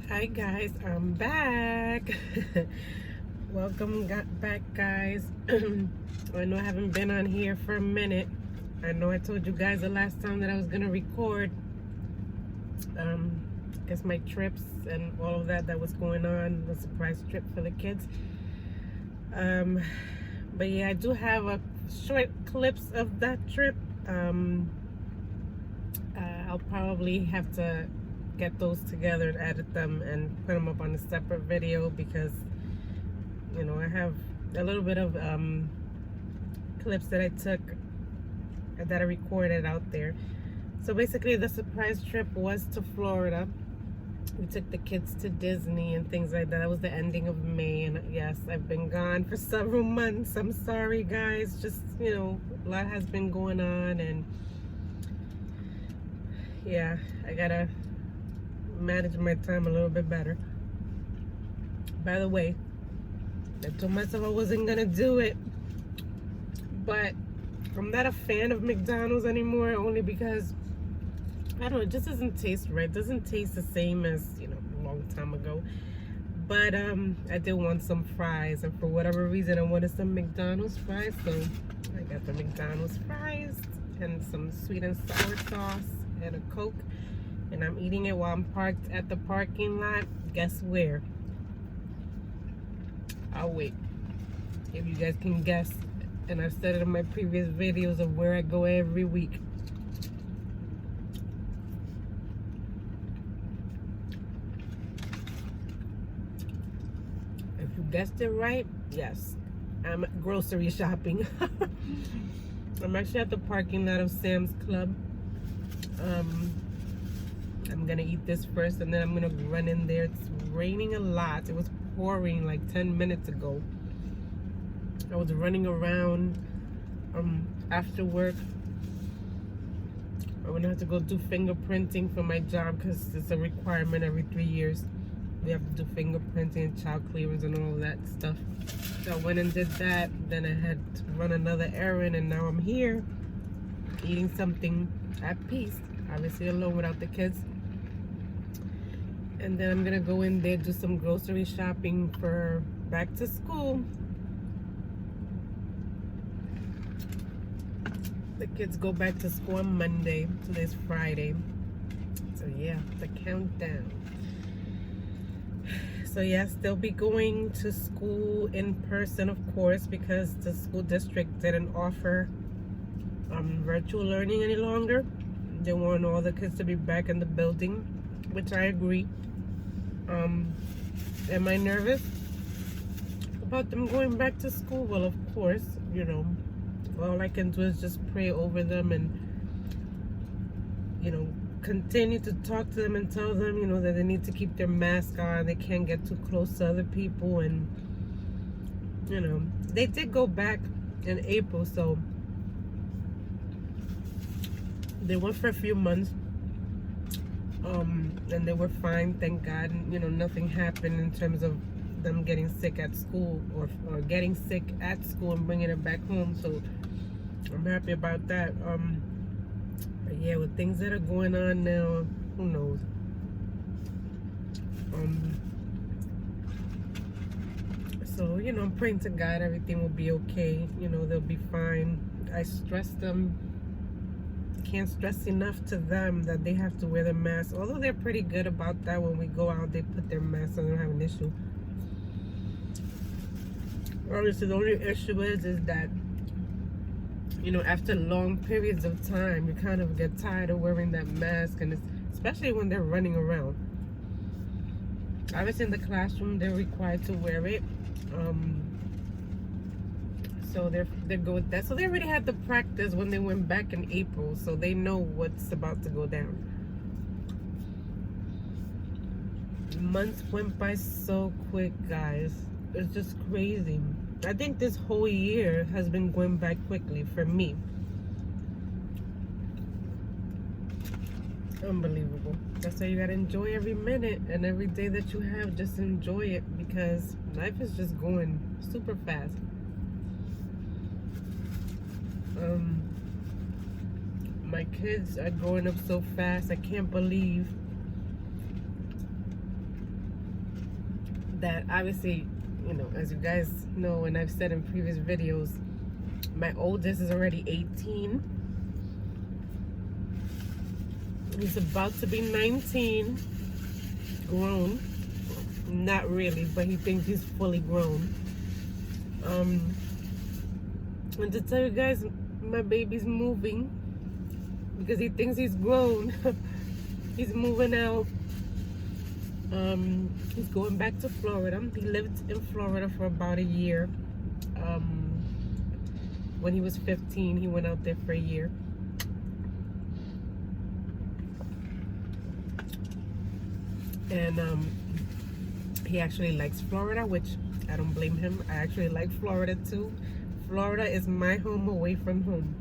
Hi guys, I'm back. Welcome back guys. I know I haven't been on here for a minute. I know I told you guys the last time that I was gonna record I guess my trips and all of that was going on, the surprise trip for the kids. Um but yeah, I do have a short clips of that trip. I'll probably have to get those together and edit them and put them up on a separate video because I have a little bit of clips that I took that I recorded out there. So basically the surprise trip was to Florida. We took the kids to Disney and things like that. That was the ending of May, and yes, I've been gone for several months. I'm sorry guys, just a lot has been going on, and yeah, I gotta manage my time a little bit better. By the way, I told myself I wasn't gonna do it, but I'm not a fan of McDonald's anymore, only because I don't know, it just doesn't taste right. It doesn't taste the same as a long time ago. But I did want some fries, and for whatever reason I wanted some McDonald's fries, so I got the McDonald's fries and some sweet and sour sauce and a Coke, and I'm eating it while I'm parked at the parking lot. Guess where? I'll wait. If you guys can guess, and I've said it in my previous videos of where I go every week. If you guessed it right, yes, I'm grocery shopping. I'm actually at the parking lot of Sam's Club. I'm gonna eat this first, and then I'm gonna run in there. It's raining a lot. It was pouring like 10 minutes ago. I was running around after work. I'm gonna have to go do fingerprinting for my job because it's a requirement every 3 years. We have to do fingerprinting and child clearance and all of that stuff. So I went and did that. Then I had to run another errand, and now I'm here eating something at peace, obviously alone without the kids. And then I'm gonna go in there, do some grocery shopping for back to school. The kids go back to school on Monday. Today's Friday. So yeah, the countdown. So yes, they'll be going to school in person, of course, because the school district didn't offer virtual learning any longer. They want all the kids to be back in the building, which I agree. Am I nervous about them going back to school? Well, of course, all I can do is just pray over them and, continue to talk to them and tell them, that they need to keep their mask on. They can't get too close to other people. And, they did go back in April, so they went for a few months. And they were fine, thank God. Nothing happened in terms of them getting sick at school or getting sick at school and bringing it back home. So I'm happy about that. But yeah, with things that are going on now, who knows? So I'm praying to God everything will be okay. They'll be fine. I stress them. Can't stress enough to them that they have to wear their mask. Although they're pretty good about that, when we go out they put their mask on. They don't have an issue. Obviously the only issue is that after long periods of time you kind of get tired of wearing that mask, and especially when they're running around. Obviously in the classroom they're required to wear it, so they're good with that. So they already had the practice when they went back in April, so they know what's about to go down. Months went by so quick, guys. It's just crazy. I think this whole year has been going by quickly for me. Unbelievable. That's why you gotta enjoy every minute and every day that you have. Just enjoy it, because life is just going super fast. My kids are growing up so fast. I can't believe that obviously, as you guys know, and I've said in previous videos, my oldest is already 18. He's about to be 19, grown. Not really, but he thinks he's fully grown. And to tell you guys, my baby's moving because he thinks he's grown. He's moving out. He's going back to Florida. He lived in Florida for about a year. When he was 15, he went out there for a year. And he actually likes Florida, which I don't blame him. I actually like Florida too. Florida is my home away from home.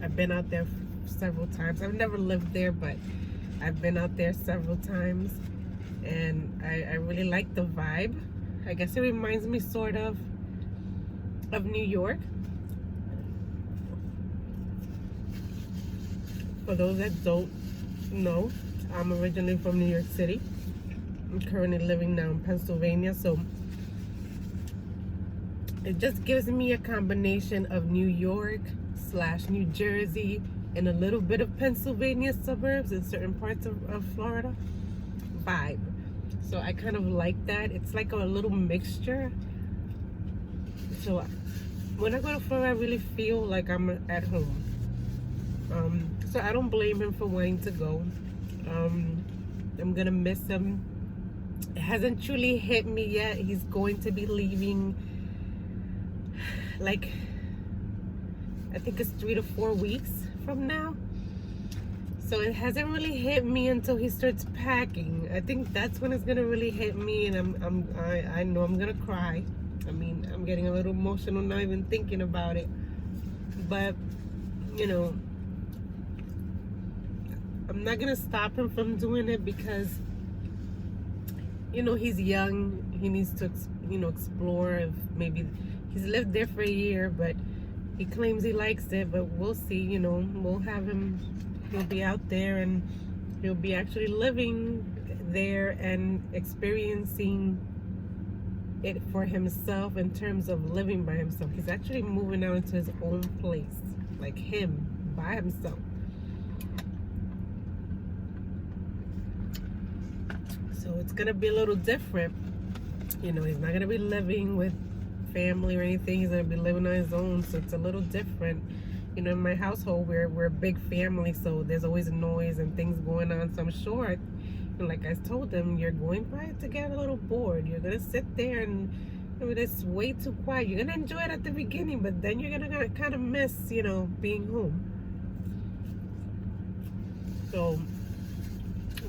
I've been out there several times. I've never lived there, but I've been out there several times. And I really like the vibe. I guess it reminds me sort of New York. For those that don't know, I'm originally from New York City. I'm currently living now in Pennsylvania, so it just gives me a combination of New York / New Jersey and a little bit of Pennsylvania suburbs in certain parts of Florida vibe. So I kind of like that. It's like a little mixture. So when I go to Florida, I really feel like I'm at home. So I don't blame him for wanting to go. I'm gonna miss him. It hasn't truly hit me yet. He's going to be leaving, like, I think it's 3 to 4 weeks from now. So it hasn't really hit me until he starts packing. I think that's when it's gonna really hit me, and I know I'm gonna cry. I mean, I'm getting a little emotional not even thinking about it. But I'm not gonna stop him from doing it because he's young. He needs to explore. If maybe he's lived there for a year, but he claims he likes it. But we'll see. We'll have him. He'll be out there and he'll be actually living there and experiencing it for himself in terms of living by himself. He's actually moving out into his own place, like him, by himself. So it's gonna be a little different. He's not gonna be living with family or anything. He's gonna be living on his own. So it's a little different. In my household, we're a big family, so there's always noise and things going on. So I'm sure, like I told them, you're going to get a little bored. You're gonna sit there and it's way too quiet. You're gonna enjoy it at the beginning, but then you're gonna kind of miss, being home. So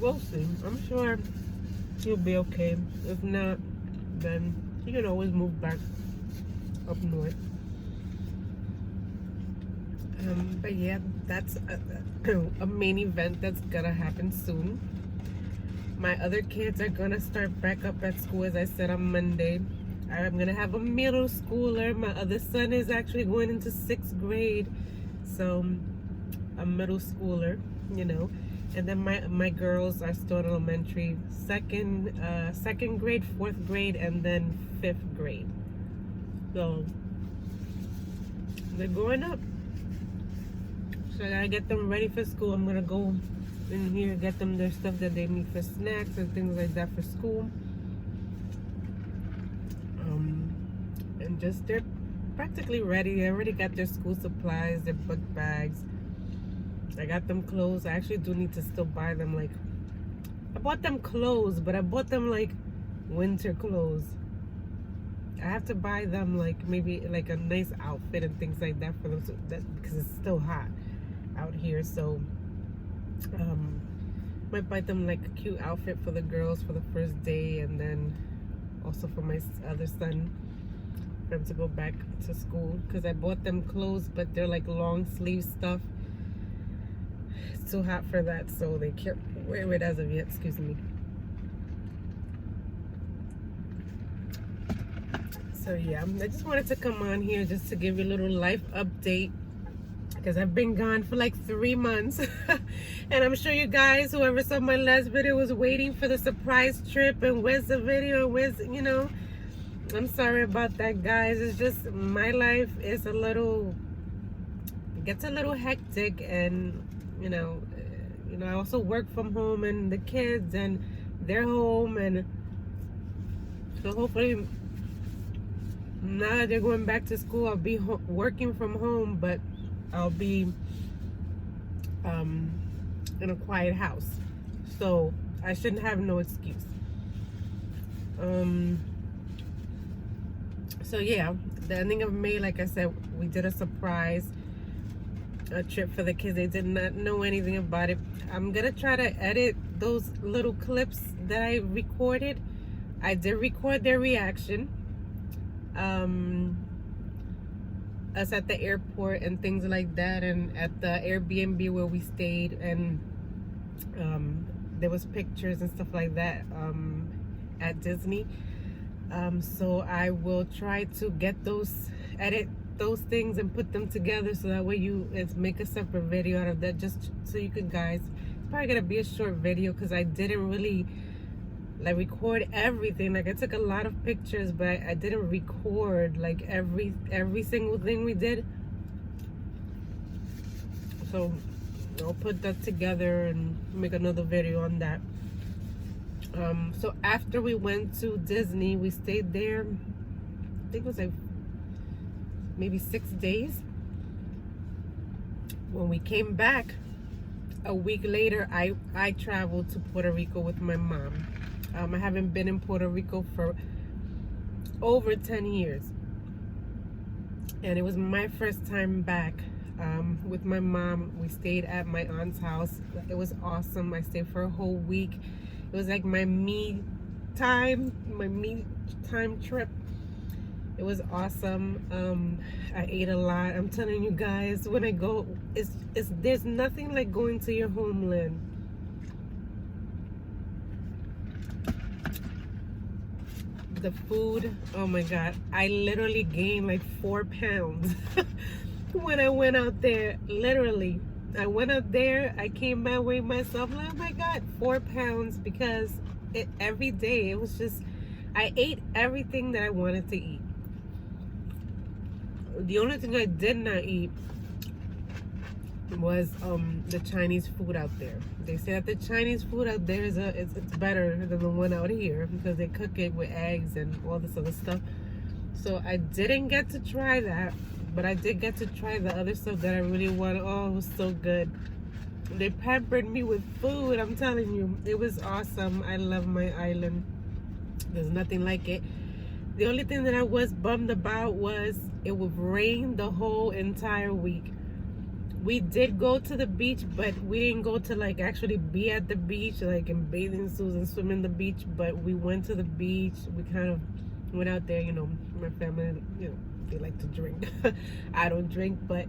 we'll see. I'm sure he'll be okay. If not, then you can always move back up north. But yeah, that's a main event that's gonna happen soon. My other kids are gonna start back up at school, as I said, on Monday. I'm gonna have a middle schooler. My other son is actually going into 6th grade, so a middle schooler, And then my girls are still in elementary, second grade, 4th grade, and then 5th grade. So they're growing up. So I gotta get them ready for school. I'm gonna go in here, get them their stuff that they need for snacks and things like that for school. And just they're practically ready. They already got their school supplies, their book bags. I got them clothes. I actually do need to still buy them. Like, I bought them clothes, but I bought them like winter clothes. I have to buy them like maybe like a nice outfit and things like that for them, because it's still hot out here. So might buy them like a cute outfit for the girls for the first day, and then also for my other son, for him to go back to school, because I bought them clothes, but they're like long sleeve stuff. It's too hot for that, so they can't wear it as of yet. Excuse me. So yeah, I just wanted to come on here just to give you a little life update. because I've been gone for like 3 months. And I'm sure you guys, whoever saw my last video, was waiting for the surprise trip and where's the video, where's, you know. I'm sorry about that, guys. It's just my life is gets a little hectic, and you know, I also work from home, and the kids and they're home, and so hopefully now that they're going back to school, I'll be working from home, but I'll be in a quiet house, so I shouldn't have no excuse. So yeah, the ending of May, like I said, we did a surprise trip for the kids. They did not know anything about it. I'm gonna try to edit those little clips that I recorded. I did record their reaction, us at the airport and things like that, and at the Airbnb where we stayed, and there was pictures and stuff like that at Disney. So I will try to get edit those things and put them together, so that way make a separate video out of that, just so you can guys. It's probably gonna be a short video because I didn't really like record everything. Like, I took a lot of pictures, but I didn't record like every single thing we did. So I'll put that together and make another video on that. So after we went to Disney, we stayed there, I think it was like maybe 6 days. When we came back a week later, I traveled to Puerto Rico with my mom. I haven't been in Puerto Rico for over 10 years, and it was my first time back with my mom. We stayed at my aunt's house. It was awesome. I stayed for a whole week. It was like my me time trip. It was awesome. I ate a lot. I'm telling you guys, when I go, there's nothing like going to your homeland. The food, oh my god, I literally gained like 4 pounds when I went out there. Literally, I went out there, I came back, weighed myself, like, oh my god, 4 pounds, because every day it was just, I ate everything that I wanted to eat. The only thing I did not eat was the Chinese food out there. They say that the Chinese food out there it's better than the one out here, because they cook it with eggs and all this other stuff. So I didn't get to try that, but I did get to try the other stuff that I really wanted. Oh, it was so good. They pampered me with food, I'm telling you. It was awesome. I love my island. There's nothing like it. The only thing that I was bummed about was it would rain the whole entire week. We did go to the beach, but we didn't go to like actually be at the beach, like in bathing suits and swim in the beach. But we went to the beach. We kind of went out there, you know, my family, you know, they like to drink. I don't drink, but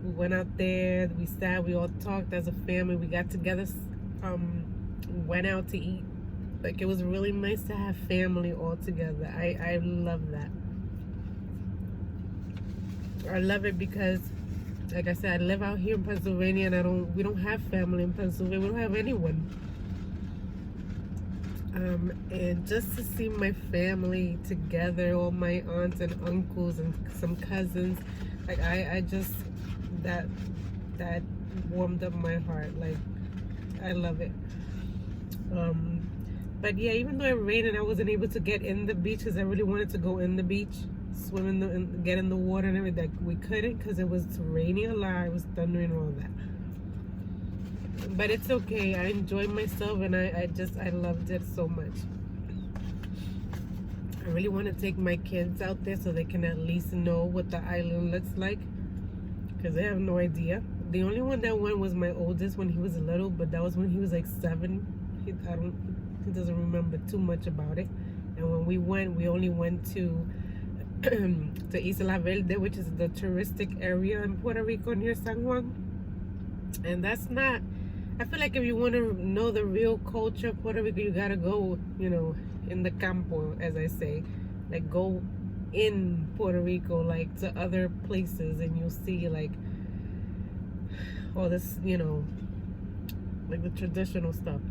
we went out there, we sat, we all talked as a family, we got together, went out to eat. Like, it was really nice to have family all together. I love that. I love it because, like I said, I live out here in Pennsylvania, and we don't have family in Pennsylvania. We don't have anyone. And just to see my family together, all my aunts and uncles and some cousins, like I just, that warmed up my heart. Like, I love it. But yeah, even though it rained and I wasn't able to get in the beach, because I really wanted to go in the beach, swim and get in the water and everything, like, we couldn't because it was raining a lot, it was thundering, all that. But it's okay. I enjoyed myself, and I loved it so much. I really want to take my kids out there so they can at least know what the island looks like, because they have no idea. The only one that went was my oldest when he was little, but that was when he was like 7. He doesn't remember too much about it. And when we went, we only went to Isla Verde, which is the touristic area in Puerto Rico near San Juan. And that's not, I feel like if you want to know the real culture of Puerto Rico, you gotta go, you know, in the campo, as I say. Like, go in Puerto Rico, like, to other places, and you'll see, like, all this, you know, like the traditional stuff.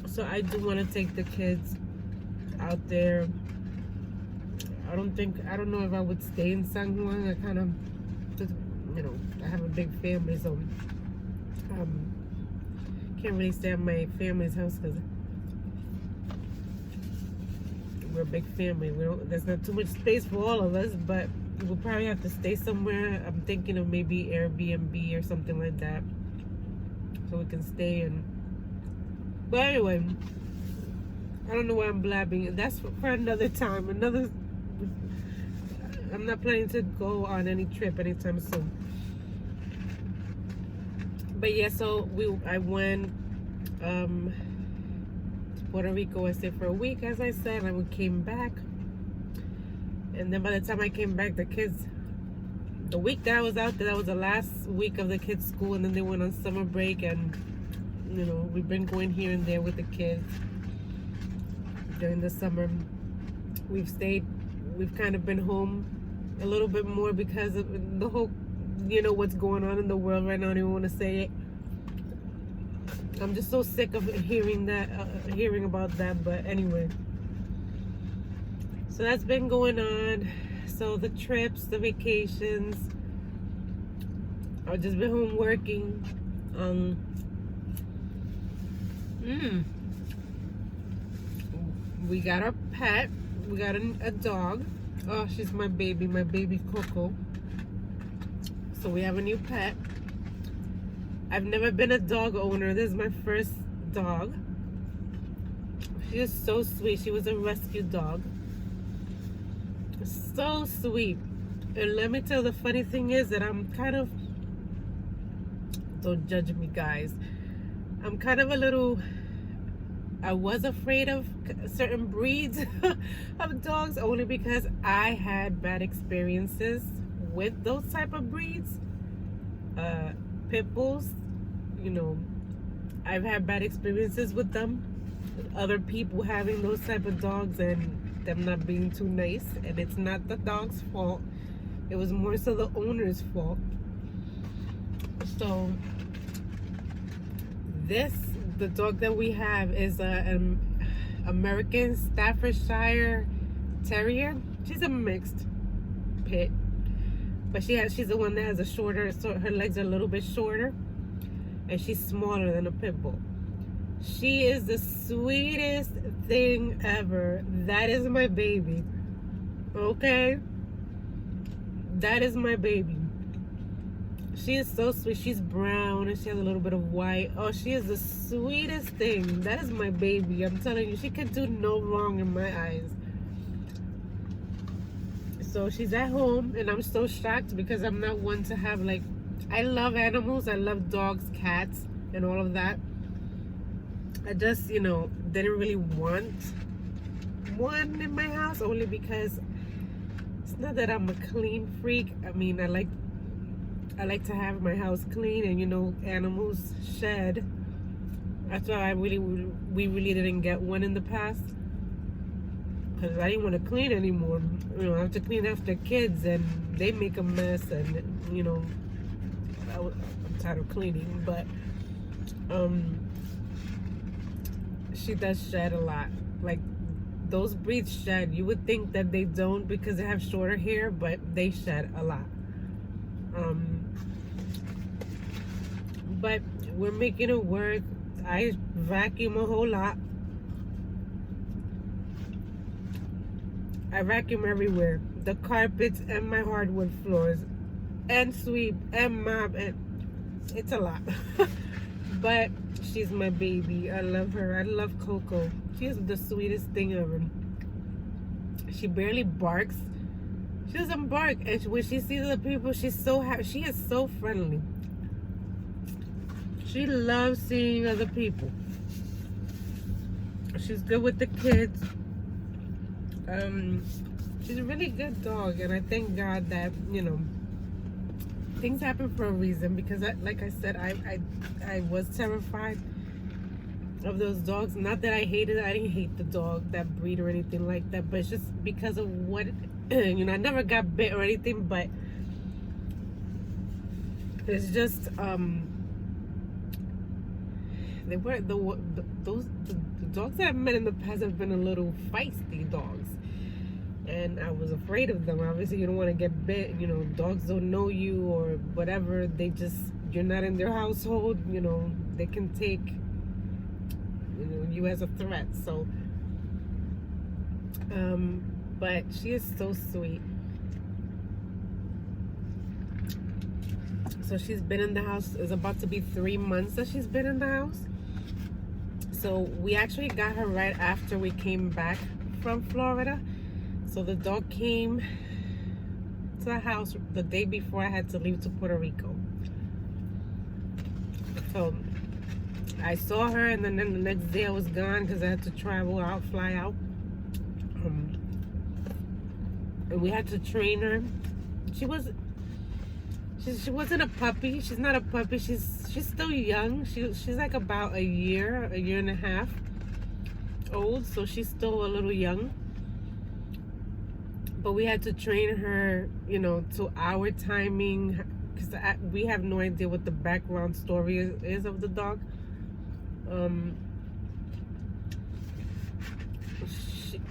So I do want to take the kids out there. I don't know if I would stay in San Juan. I kind of just, you know, I have a big family, so can't really stay at my family's house because we're a big family. There's not too much space for all of us, but we'll probably have to stay somewhere. I'm thinking of maybe Airbnb or something like that, so we can stay. And but anyway, I don't know why I'm blabbing. That's for another time. I'm not planning to go on any trip anytime soon. But yeah, so I went to Puerto Rico. I stayed for a week, as I said, and we came back. And then by the time I came back, the week that I was out there, that was the last week of the kids' school, and then they went on summer break. And you know, we've been going here and there with the kids during the summer. We've kind of been home a little bit more because of the whole, you know, what's going on in the world right now. I don't even want to say it. I'm just so sick of hearing about that. But anyway, so that's been going on. So the trips, the vacations, I've just been home working. We got our pet. We got a dog. Oh, she's my baby Coco. So we have a new pet. I've never been a dog owner. This is my first dog. She is so sweet. She was a rescue dog. So sweet. And let me tell you, the funny thing is that I'm kind of, don't judge me guys, I'm kind of I was afraid of certain breeds of dogs, only because I had bad experiences with those type of breeds. Pit bulls, you know, I've had bad experiences with them. Other people having those type of dogs and them not being too nice, and it's not the dog's fault. It was more so the owner's fault. So the dog that we have is an American Staffordshire Terrier. She's a mixed pit, but she's the one that has a shorter, so her legs are a little bit shorter, and she's smaller than a pit bull. She is the sweetest thing ever. That is my baby. Okay? That is my baby. She is so sweet. She's brown and she has a little bit of white. Oh, she is the sweetest thing. That is my baby. I'm telling you, she can do no wrong in my eyes. So she's at home, and I'm so shocked because I'm not one to have, like, I love animals. I love dogs, cats, and all of that. I just, you know, didn't really want one in my house, only because it's not that I'm a clean freak. I mean, I like to have my house clean, and you know, animals shed. That's why we really didn't get one in the past, because I didn't want to clean anymore. You know, I have to clean after kids, and they make a mess, and you know, I'm tired of cleaning. But she does shed a lot. Like, those breeds shed. You would think that they don't because they have shorter hair, but they shed a lot. But we're making it work. I vacuum a whole lot. I vacuum everywhere. The carpets and my hardwood floors, and sweep and mop, and it's a lot. But she's my baby. I love her. I love Coco. She is the sweetest thing ever. She barely barks. She doesn't bark, and when she sees other people, she's so happy. She is so friendly. She loves seeing other people. She's good with the kids. She's a really good dog, and I thank God that, you know, things happen for a reason, because like I said, I was terrified of those dogs. Not that I hated it. I didn't hate the dog, that breed or anything like that, but it's just because of what, you know, I never got bit or anything, but It's just they were the dogs that I've met in the past have been a little feisty dogs, and I was afraid of them. Obviously, you don't want to get bit. You know, dogs don't know you or whatever. They just, you're not in their household. You know, they can take, you know, you as a threat. So, but she is so sweet. So she's been in the house. It's about to be 3 months that she's been in the house. So we actually got her right after we came back from Florida. So the dog came to the house the day before I had to leave to Puerto Rico. So I saw her, and then the next day I was gone because I had to travel out, fly out. And we had to train her. She wasn't a puppy. She's not a puppy. She's still young. She's like about a year and a half old. So she's still a little young. But we had to train her, you know, to our timing, because we have no idea what the background story is of the dog.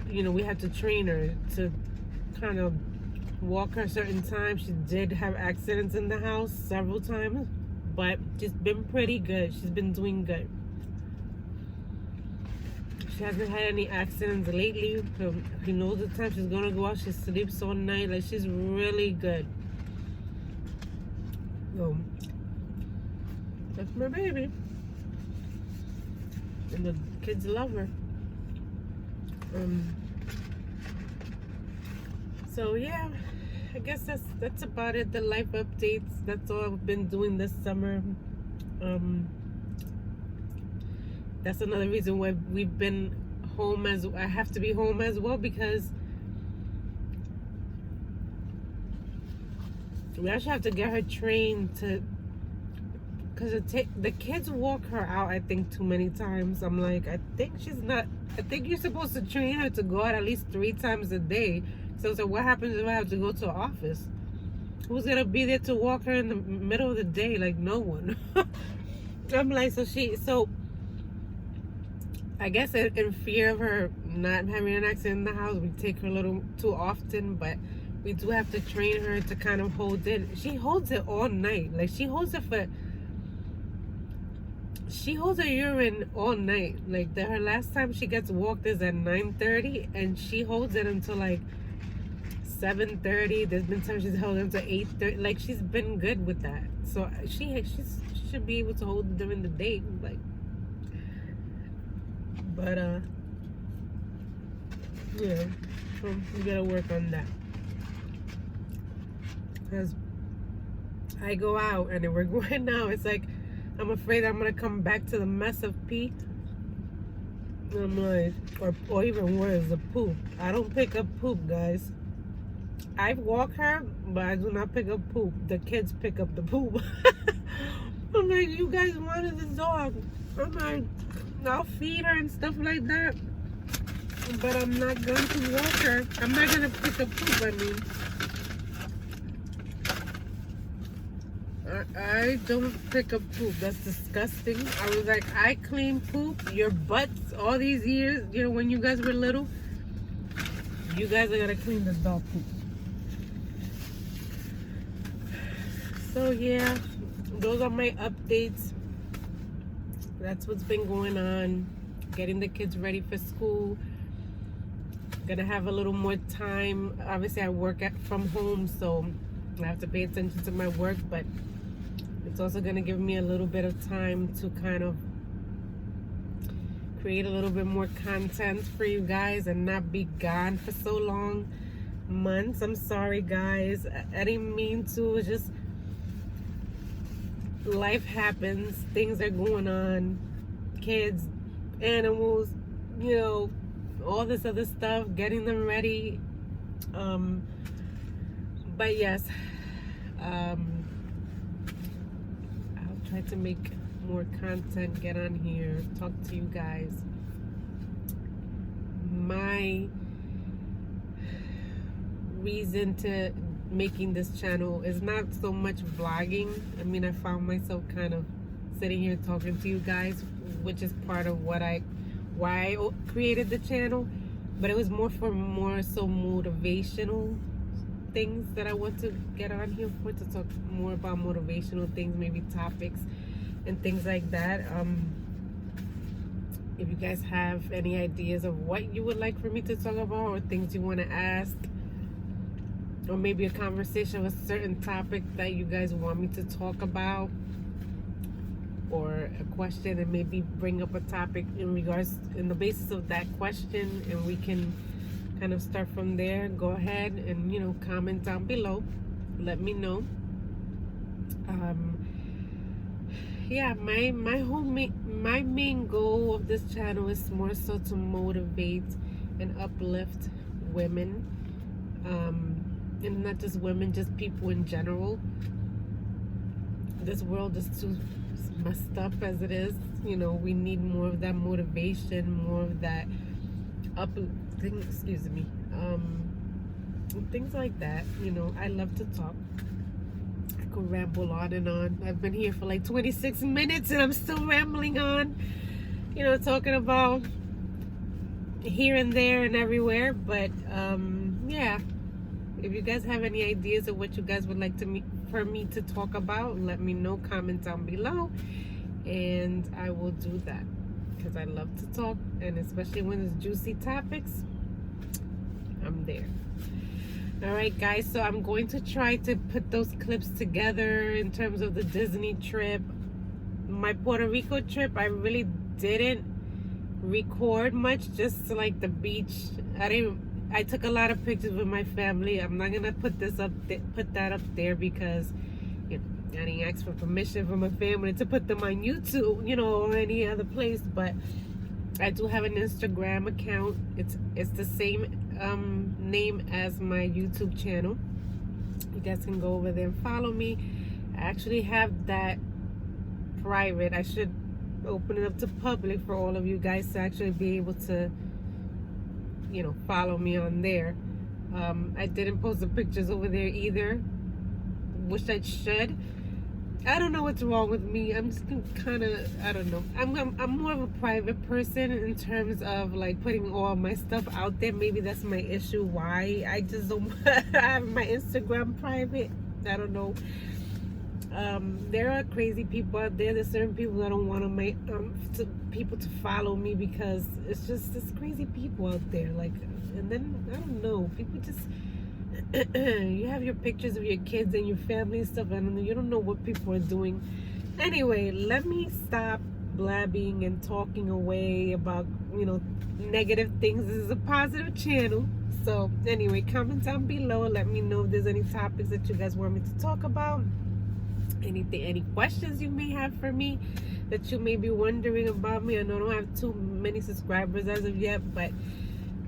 You know, we had to train her to kind of walk her a certain time. She did have accidents in the house several times, but she's been pretty good. She's been doing good. She hasn't had any accidents lately. So she knows the time she's gonna go out. She sleeps all night. Like, she's really good. So that's my baby, and the kids love her. So yeah, I guess that's about it. The life updates. That's all I've been doing this summer. That's another reason why we've been home, as I have to be home as well, because we actually have to get her trained to, because the kids walk her out, I think, too many times. I'm like, I think you're supposed to train her to go out at least 3 times a day. So what happens if I have to go to the office? Who's gonna be there to walk her in the middle of the day? Like, no one. I'm like, so I guess in fear of her not having an accident in the house, we take her a little too often, but we do have to train her to kind of hold it. She holds it all night. Like, she holds her urine all night. Like, her last time she gets walked is at 9:30, and she holds it until like 7:30. There's been times she's held until 8:30. Like, she's been good with that. So she should be able to hold it during the day. Like, but yeah, so we gotta work on that, because I go out, and if we're going now, it's like I'm afraid I'm gonna come back to the mess of pee. I'm like, or even worse, the poop. I don't pick up poop, guys. I walk her, but I do not pick up poop. The kids pick up the poop. I'm like, you guys wanted this dog. I'm like, I'll feed her and stuff like that, but I'm not going to walk her. I'm not going to pick up poop. I mean, I don't pick up poop. That's disgusting. I was like, I clean poop. Your butts all these years, you know, when you guys were little, you guys are going to clean the dog poop. So yeah, those are my updates. That's what's been going on. Getting the kids ready for school. Gonna have a little more time. Obviously, I work from home, so I have to pay attention to my work, but it's also gonna give me a little bit of time to kind of create a little bit more content for you guys and not be gone for so long. Months. I'm sorry, guys. I didn't mean to. It's just life happens. Things are going on. Kids, animals, you know, all this other stuff, getting them ready. But yes, I'll try to make more content, get on here, talk to you guys. My reason to making this channel is not so much vlogging. I mean, I found myself kind of sitting here talking to you guys, which is part of why I created the channel, but it was more so motivational things that I want to get on here for, to talk more about motivational things, maybe topics and things like that. If you guys have any ideas of what you would like for me to talk about, or things you want to ask, or maybe a conversation with a certain topic that you guys want me to talk about, or a question, and maybe bring up a topic in the basis of that question, and we can kind of start from there. Go ahead and, you know, comment down below, let me know. Yeah, my main goal of this channel is more so to motivate and uplift women, and not just women, just people in general. This world is too messed up as it is. You know, we need more of that motivation, more of that things like that. You know, I love to talk. I could ramble on and on. I've been here for like 26 minutes and I'm still rambling on, you know, talking about here and there and everywhere. But yeah, if you guys have any ideas of what you guys would like for me to talk about, let me know. Comment down below and I will do that, because I love to talk, and especially when it's juicy topics, I'm there. All right, guys, so I'm going to try to put those clips together in terms of the Disney trip. My Puerto Rico trip, I really didn't record much, just like the beach. I took a lot of pictures with my family. I'm not gonna put that up there, because, you know, I didn't ask for permission from my family to put them on YouTube, you know, or any other place. But I do have an Instagram account. It's the same name as my YouTube channel. You guys can go over there and follow me. I actually have that private. I should open it up to public for all of you guys to actually be able to, you know, follow me on there. I didn't post the pictures over there either. Wish I should. I don't know what's wrong with me. I'm just kind of, I don't know. I'm more of a private person in terms of like putting all my stuff out there. Maybe that's my issue. Why I just don't have my Instagram private. I don't know. There are crazy people out there. There's certain people that don't want people to follow me, because it's crazy people out there. Like, and then I don't know. People just you have your pictures of your kids and your family and stuff, and you don't know what people are doing. Anyway, let me stop blabbing and talking away about, you know, negative things. This is a positive channel. So anyway, comment down below. Let me know if there's any topics that you guys want me to talk about. Any questions you may have for me that you may be wondering about me. I know I don't have too many subscribers as of yet, but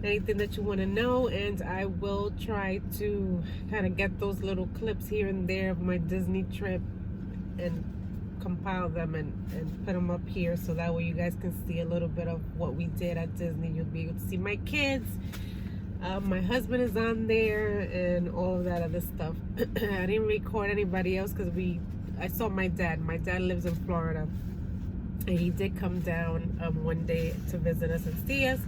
anything that you want to know, and I will try to kind of get those little clips here and there of my Disney trip and compile them and put them up here, so that way you guys can see a little bit of what we did at Disney. You'll be able to see my kids, my husband is on there, and all of that other stuff. I didn't record anybody else because I saw my dad. My dad lives in Florida, and he did come down one day to visit us and see us.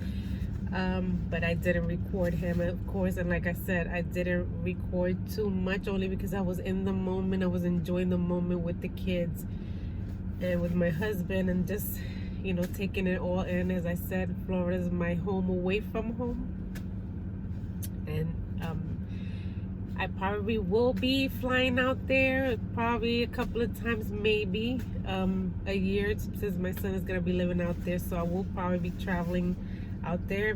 But I didn't record him, of course, and like I said, I didn't record too much, only because I was in the moment. I was enjoying the moment with the kids and with my husband, and just, you know, taking it all in. As I said, Florida is my home away from home, and I probably will be flying out there probably a couple of times, maybe a year, since my son is going to be living out there. So I will probably be traveling out there,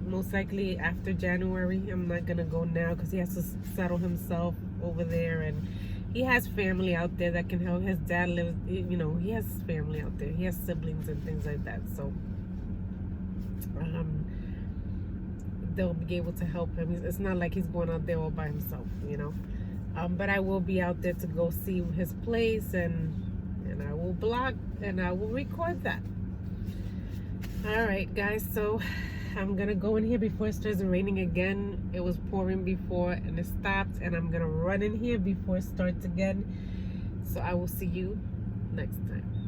most likely after January. I'm not gonna go now because he has to settle himself over there, and he has family out there that can help. His dad lives, you know, he has family out there. He has siblings and things like that, so they'll be able to help him. It's not like he's going out there all by himself, you know. But I will be out there to go see his place, and I will blog and I will record that. All right, guys, so I'm gonna go in here before it starts raining again. It was pouring before and it stopped, and I'm gonna run in here before it starts again. So I will see you next time.